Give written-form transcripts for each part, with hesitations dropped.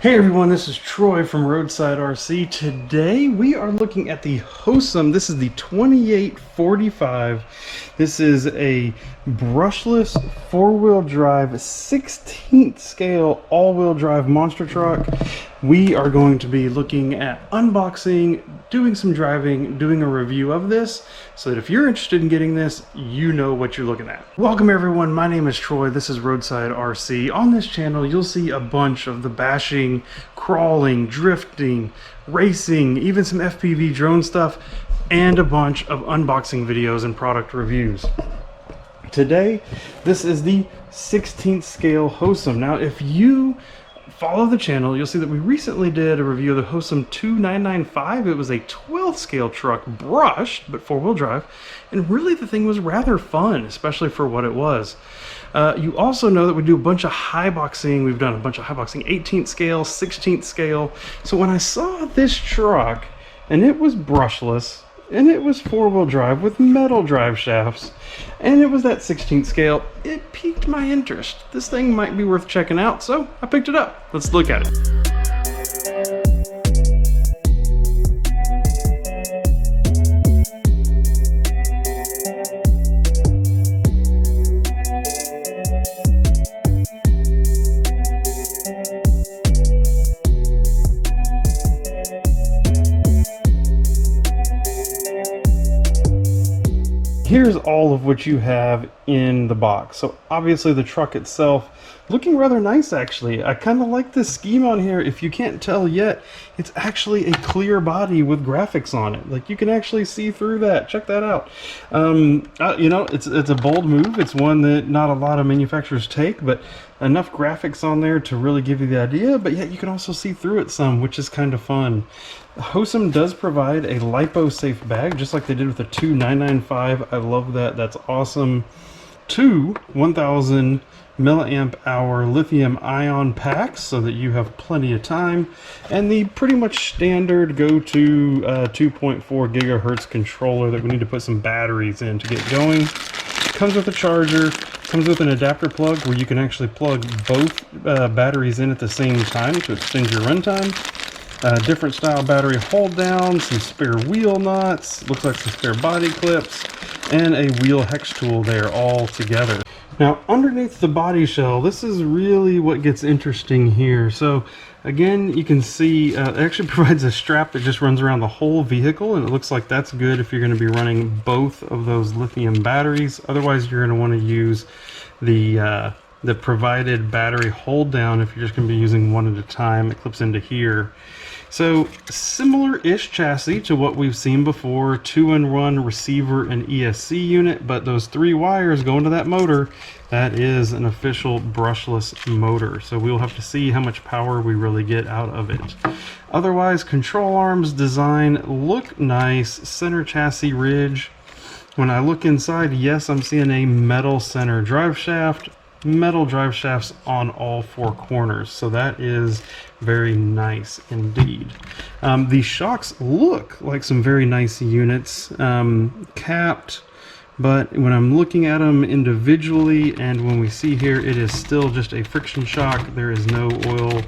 Hey everyone, this is Troy from Roadside RC. Today we are looking at the Hosim. This is the 2845. This is a brushless four-wheel drive 16th scale all-wheel drive monster truck. We are going to be looking at unboxing, doing some driving, doing a review of this, so that if you're interested in getting this, you know what you're looking at. Welcome everyone, my name is Troy, this is Roadside RC. On this channel, you'll see a bunch of the bashing, crawling, drifting, racing, even some FPV drone stuff, and a bunch of unboxing videos and product reviews. Today, this is the 16th scale Hosim. Now, if you follow the channel, you'll see that we recently did a review of the Hosim 2995. It was a 12th scale truck, brushed, but four-wheel drive, and really the thing was rather fun, especially for what it was. You also know that we do a bunch of high boxing. We've done a bunch of high boxing, 18th scale, 16th scale. So when I saw this truck, and it was brushless, and it was four-wheel drive with metal drive shafts, and it was that 16th scale, it piqued my interest. This thing might be worth checking out, so I picked it up. Let's look at it. Here's all of what you have in the box. So obviously the truck itself looking rather nice, actually. I kind of like this scheme on here. If you can't tell yet, it's actually a clear body with graphics on it. Like, you can actually see through that. Check that out. You know, it's a bold move. It's one that not a lot of manufacturers take, but enough graphics on there to really give you the idea, but yet you can also see through it some, which is kind of fun. Hosim does provide a lipo-safe bag, just like they did with the 2995. I love that. That's awesome. Two 1000 milliamp hour lithium ion packs, so that you have plenty of time, and the pretty much standard go-to 2.4 gigahertz controller that we need to put some batteries in to get going. Comes with a charger, comes with an adapter plug where you can actually plug both batteries in at the same time to extend your runtime. Different style battery hold down, some spare wheel nuts, looks like some spare body clips, and a wheel hex tool there all together. Now, underneath the body shell, this is really what gets interesting here. So again, you can see it actually provides a strap that just runs around the whole vehicle, and it looks like that's good if you're going to be running both of those lithium batteries. Otherwise, you're going to want to use the provided battery hold down if you're just going to be using one at a time. It clips into here. So similar-ish chassis to what we've seen before, 2-in-1 receiver and ESC unit, but those 3 wires go into that motor. That is an official brushless motor, so we'll have to see how much power we really get out of it. Otherwise, control arms design look nice, center chassis ridge. When I look inside, yes, I'm seeing a metal center drive shaft, metal drive shafts on all 4 corners, so that is very nice indeed. The shocks look like some very nice units, capped, but when I'm looking at them individually, and when we see here, it is still just a friction shock. There is no oil,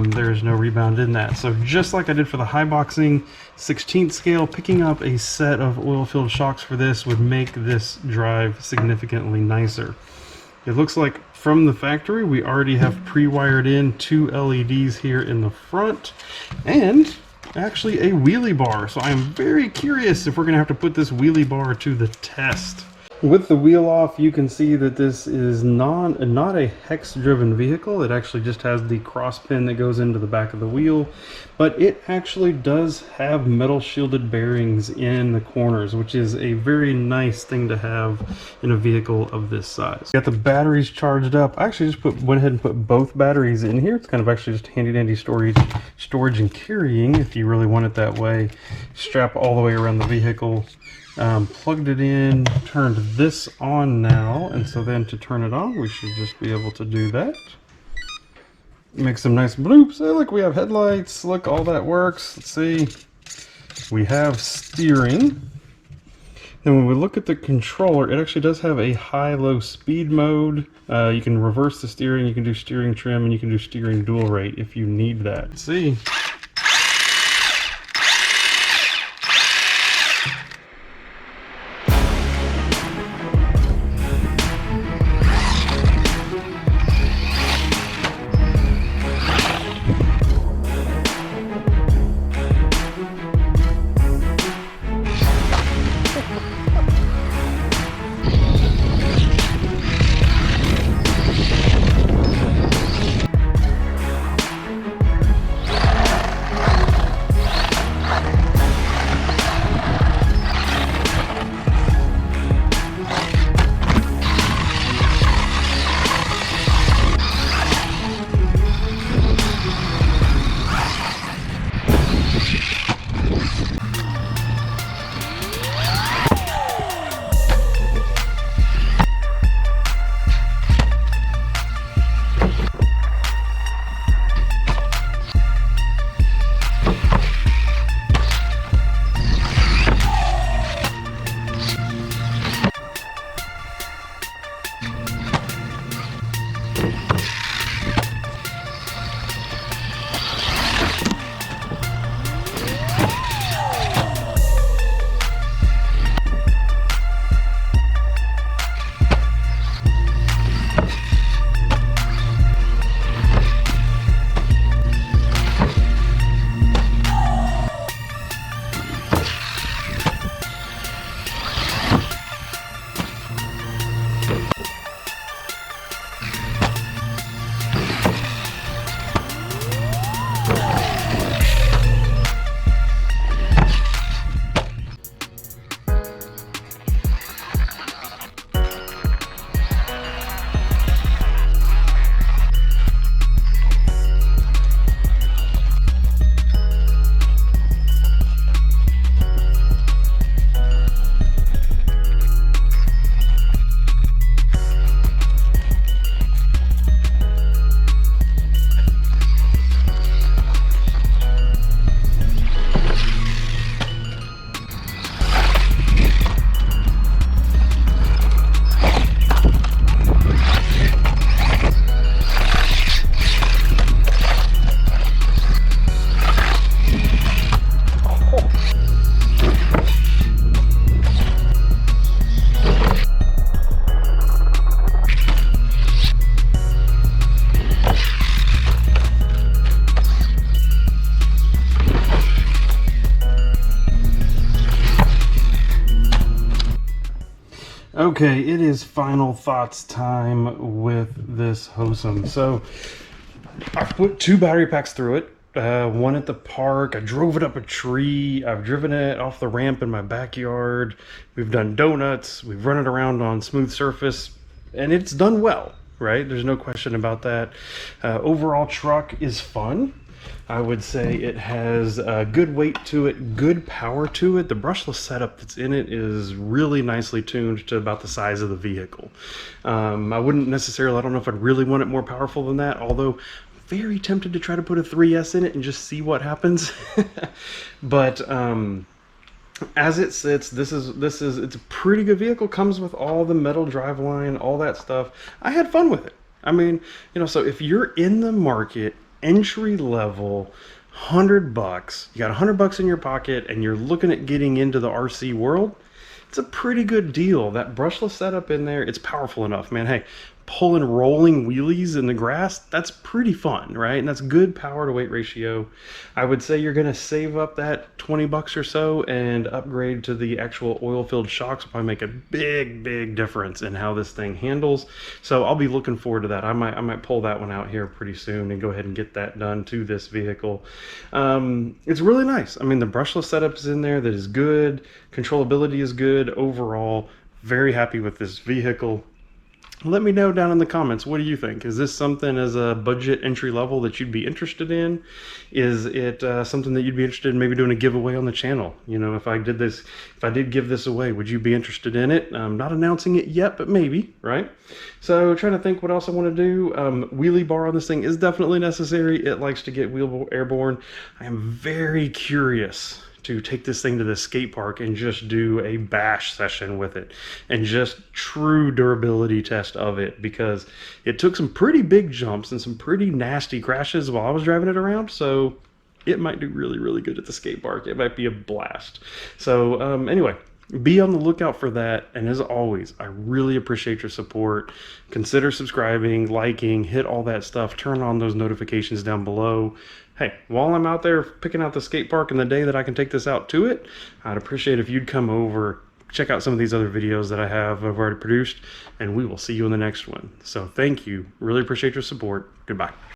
there is no rebound in that. So just like I did for the high boxing 16th scale, picking up a set of oil-filled shocks for this would make this drive significantly nicer. It looks like from the factory we already have pre-wired in 2 LEDs here in the front, and actually a wheelie bar. So I'm very curious if we're going to have to put this wheelie bar to the test. With the wheel off, you can see that this is not a hex-driven vehicle. It actually just has the cross pin that goes into the back of the wheel, but it actually does have metal shielded bearings in the corners, which is a very nice thing to have in a vehicle of this size. Got the batteries charged up. I actually just went ahead and put both batteries in here. It's kind of actually just handy dandy storage and carrying if you really want it that way. Strap all the way around the vehicle. Plugged it in, turned this on now, and so then to turn it on, we should just be able to do that. Make some nice bloops. Hey, look, we have headlights. Look, all that works. Let's see. We have steering. Then when we look at the controller, it actually does have a high-low speed mode. You can reverse the steering, you can do steering trim, and you can do steering dual rate if you need that. Let's see. Okay, it is final thoughts time with this Hosim. So I put 2 battery packs through it. One at the park. I drove it up a tree. I've driven it off the ramp in my backyard. We've done donuts. We've run it around on smooth surface, and it's done well, right? There's no question about that. Overall truck is fun. I would say it has good weight to it, good power to it. The brushless setup that's in it is really nicely tuned to about the size of the vehicle. I wouldn't necessarily, I don't know if I'd really want it more powerful than that, although I'm very tempted to try to put a 3S in it and just see what happens. But as it sits, it's a pretty good vehicle. Comes with all the metal driveline, all that stuff. I had fun with it. I mean, you know, so if you're in the market, entry level, $100, you got $100 in your pocket, and you're looking at getting into the RC world, it's a pretty good deal. That brushless setup in there, it's powerful enough, man. Hey, pulling rolling wheelies in the grass, that's pretty fun, right? And that's good power to weight ratio. I would say you're gonna save up that $20 or so and upgrade to the actual oil-filled shocks. Will probably make a big difference in how this thing handles. So I'll be looking forward to that. I might pull that one out here pretty soon and go ahead and get that done to this vehicle. It's really nice. I mean, the brushless setup is in there that is good. Controllability is good. Overall, very happy with this vehicle. Let me know down in the comments, what do you think? Is this something as a budget entry level that you'd be interested in? Is it something that you'd be interested in maybe doing a giveaway on the channel? You know, if I did give this away, would you be interested in it? I'm not announcing it yet, but maybe, right? So trying to think what else I want to do. Wheelie bar on this thing is definitely necessary. It likes to get airborne. I am very curious to take this thing to the skate park and just do a bash session with it and just true durability test of it, because it took some pretty big jumps and some pretty nasty crashes while I was driving it around. So it might do really, really good at the skate park. It might be a blast. So anyway, be on the lookout for that. And as always, I really appreciate your support. Consider subscribing, liking, hit all that stuff. Turn on those notifications down below. Hey, while I'm out there picking out the skate park and the day that I can take this out to it, I'd appreciate if you'd come over, check out some of these other videos that I've already produced, and we will see you in the next one. So thank you. Really appreciate your support. Goodbye.